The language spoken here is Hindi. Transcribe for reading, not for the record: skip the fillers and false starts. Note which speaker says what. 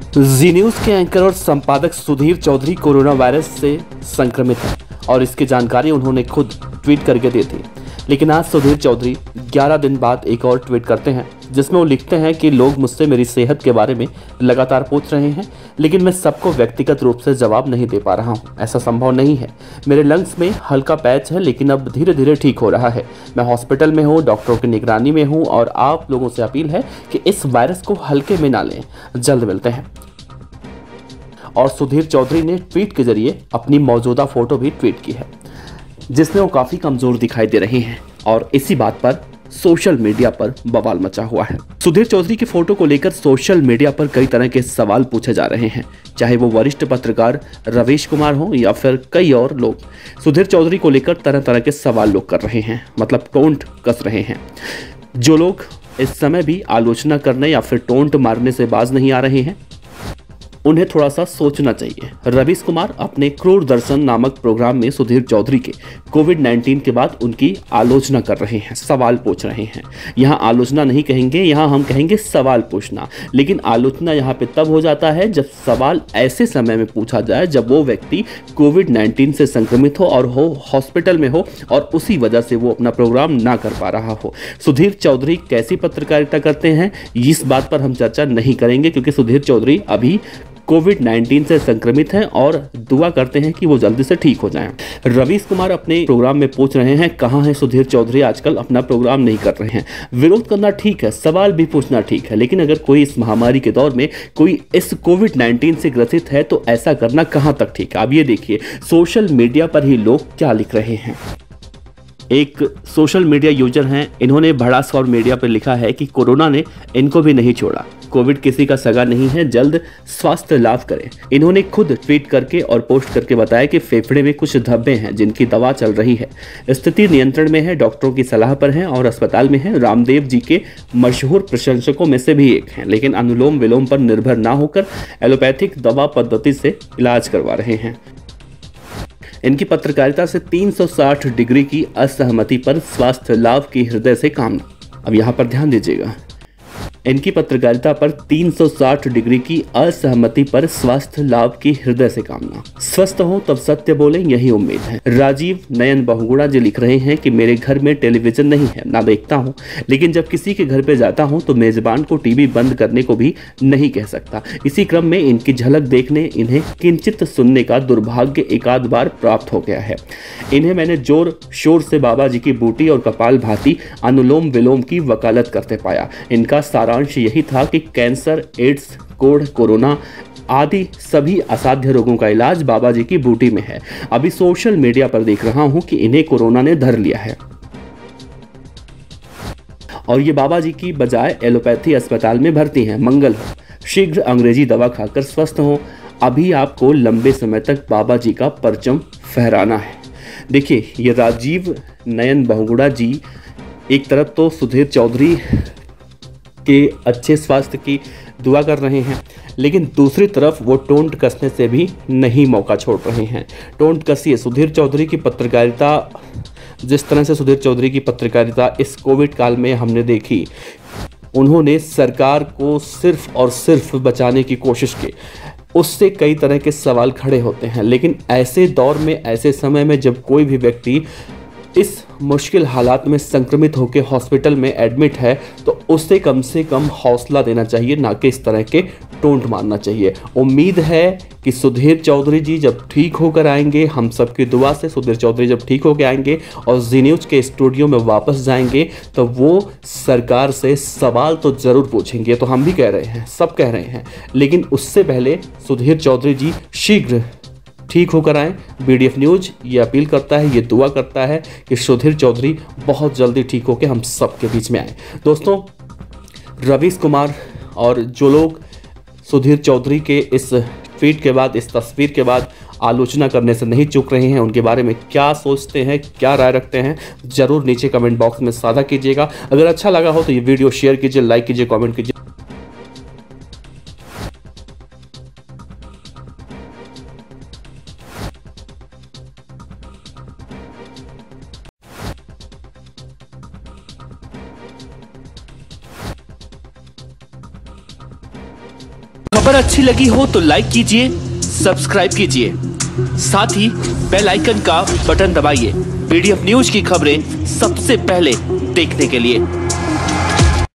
Speaker 1: जी न्यूज़ के एंकर और संपादक सुधीर चौधरी कोरोना वायरस से संक्रमित हैं और इसकी जानकारी उन्होंने खुद ट्वीट करके दी थी। लेकिन आज सुधीर चौधरी 11 दिन बाद एक और ट्वीट करते हैं जिसमें वो लिखते हैं कि लोग मुझसे मेरी सेहत के बारे में लगातार पूछ रहे हैं, लेकिन मैं सबको व्यक्तिगत रूप से जवाब नहीं दे पा रहा हूं। ऐसा संभव नहीं है। मेरे लंग्स में हल्का पैच है, लेकिन अब धीरे धीरे ठीक हो रहा है। मैं हॉस्पिटल में हूं, डॉक्टरों की निगरानी में हूं और आप लोगों से अपील है कि इस वायरस को हल्के में ना लें। जल्द मिलते हैं। और सुधीर चौधरी ने ट्वीट के जरिए अपनी मौजूदा फोटो भी ट्वीट की है जिसमें वो काफी कमजोर दिखाई दे रहे हैं और इसी बात पर सोशल मीडिया पर बवाल मचा हुआ है। सुधीर चौधरी की फोटो को लेकर सोशल मीडिया पर कई तरह के सवाल पूछे जा रहे हैं, चाहे वो वरिष्ठ पत्रकार रवीश कुमार हो या फिर कई और लोग। सुधीर चौधरी को लेकर तरह तरह के सवाल लोग कर रहे हैं, मतलब टोंट कस रहे हैं। जो लोग इस समय भी आलोचना करने या फिर टोंट मारने से बाज नहीं आ रहे हैं, उन्हें थोड़ा सा सोचना चाहिए। रवीश कुमार अपने क्रूर दर्शन नामक प्रोग्राम में सुधीर चौधरी के कोविड-19 के बाद उनकी आलोचना कर रहे हैं, सवाल पूछ रहे हैं। यहाँ आलोचना नहीं कहेंगे, यहाँ हम कहेंगे सवाल पूछना। लेकिन आलोचना यहाँ पे तब हो जाता है जब सवाल ऐसे समय में पूछा जाए जब वो व्यक्ति कोविड-19 से संक्रमित हो और हो हॉस्पिटल में हो और उसी वजह से वो अपना प्रोग्राम ना कर पा रहा हो। सुधीर चौधरी कैसी पत्रकारिता करते हैं इस बात पर हम चर्चा नहीं करेंगे, क्योंकि सुधीर चौधरी अभी कोविड-19 से संक्रमित हैं और दुआ करते हैं कि वो जल्दी से ठीक हो जाएं। रवीश कुमार अपने प्रोग्राम में पूछ रहे हैं कहाँ हैं सुधीर चौधरी, आजकल अपना प्रोग्राम नहीं कर रहे हैं। विरोध करना ठीक है, सवाल भी पूछना ठीक है, लेकिन अगर कोई इस महामारी के दौर में कोई इस कोविड-19 से ग्रसित है तो ऐसा करना कहाँ तक ठीक है। अब ये देखिए सोशल मीडिया पर ही लोग क्या लिख रहे हैं। एक सोशल मीडिया यूजर हैं, इन्होंने भड़ास और मीडिया पर लिखा है कि कोरोना ने इनको भी नहीं छोड़ा, कोविड किसी का सगा नहीं है, जल्द स्वास्थ्य लाभ करें। इन्होंने खुद ट्वीट करके और पोस्ट करके बताया कि फेफड़े में कुछ धब्बे हैं जिनकी दवा चल रही है, स्थिति नियंत्रण में है, डॉक्टरों की सलाह पर है और अस्पताल में है। रामदेव जी के मशहूर प्रशंसकों में से भी एक हैं, लेकिन अनुलोम विलोम पर निर्भर ना होकर एलोपैथिक दवा पद्धति से इलाज करवा रहे हैं। इनकी पत्रकारिता से 360 डिग्री की असहमति पर स्वास्थ्य लाभ की हृदय से कामना। अब यहाँ पर ध्यान दीजिएगा, इनकी पत्रकारिता पर 360 डिग्री की असहमति पर स्वास्थ्य लाभ की हृदय से कामना। स्वस्थ हो तब सत्य बोले, यही उम्मीद है। राजीव नयन बहुगुणा जी लिख रहे हैं कि मेरे घर में टेलीविजन नहीं है, ना देखता हूँ, लेकिन जब किसी के घर पे जाता हूँ तो मेजबान को टीवी बंद करने को भी नहीं कह सकता। इसी क्रम में इनकी झलक देखने, इन्हें किंचित सुनने का दुर्भाग्य एकाध बार प्राप्त हो गया है। इन्हें मैंने जोर शोर से बाबा जी की बूटी और कपाल भाती अनुलोम विलोम की वकालत करते पाया। इनका सारांश यही था कि कैंसर, एड्स, कोढ़, कोरोना आदि सभी असाध्य रोगों का इलाज बाबा जी की बूटी में है। अभी सोशल मीडिया पर देख रहा हूं कि इन्हें कोरोना ने धर लिया है और ये बाबा जी की बजाय एलोपैथी अस्पताल में भर्ती हैं। मंगल हो, शीघ्र अंग्रेजी दवा खाकर स्वस्थ हो। अभी आपको लंबे समय तक बाबा जी का परचम फहराना है। देखिए, ये राजीव नयन बहुगुणा जी एक तरफ तो सुधीर चौधरी के अच्छे स्वास्थ्य की दुआ कर रहे हैं, लेकिन दूसरी तरफ वो टोंट कसने से भी नहीं मौका छोड़ रहे हैं। टोंट कसिए। सुधीर चौधरी की पत्रकारिता, जिस तरह से सुधीर चौधरी की पत्रकारिता इस कोविड काल में हमने देखी, उन्होंने सरकार को सिर्फ और सिर्फ बचाने की कोशिश की, उससे कई तरह के सवाल खड़े होते हैं। लेकिन ऐसे दौर में, ऐसे समय में जब कोई भी व्यक्ति इस मुश्किल हालात में संक्रमित होकर हॉस्पिटल में एडमिट है तो उससे कम हौसला देना चाहिए, ना कि इस तरह के टोंट मारना चाहिए। उम्मीद है कि सुधीर चौधरी जी जब ठीक होकर आएंगे, हम सबकी दुआ से सुधीर चौधरी जब ठीक होकर आएंगे और जी न्यूज़ के स्टूडियो में वापस जाएंगे तो वो सरकार से सवाल तो ज़रूर पूछेंगे। तो हम भी कह रहे हैं, सब कह रहे हैं, लेकिन उससे पहले सुधीर चौधरी जी शीघ्र ठीक होकर आएँ। BDF न्यूज़ ये अपील करता है, ये दुआ करता है कि सुधीर चौधरी बहुत जल्दी ठीक होकर हम सबके बीच में आए। दोस्तों, रवीश कुमार और जो लोग सुधीर चौधरी के इस ट्वीट के बाद, इस तस्वीर के बाद आलोचना करने से नहीं चूक रहे हैं, उनके बारे में क्या सोचते हैं, क्या राय रखते हैं, जरूर नीचे कमेंट बॉक्स में साझा कीजिएगा। अगर अच्छा लगा हो तो ये वीडियो शेयर कीजिए, लाइक कीजिए, कमेंट कीजिए। खबर अच्छी लगी हो तो लाइक कीजिए, सब्सक्राइब कीजिए, साथ ही बेल आइकन का बटन दबाइए। पीडीएफ न्यूज की खबरें सबसे पहले देखने के लिए।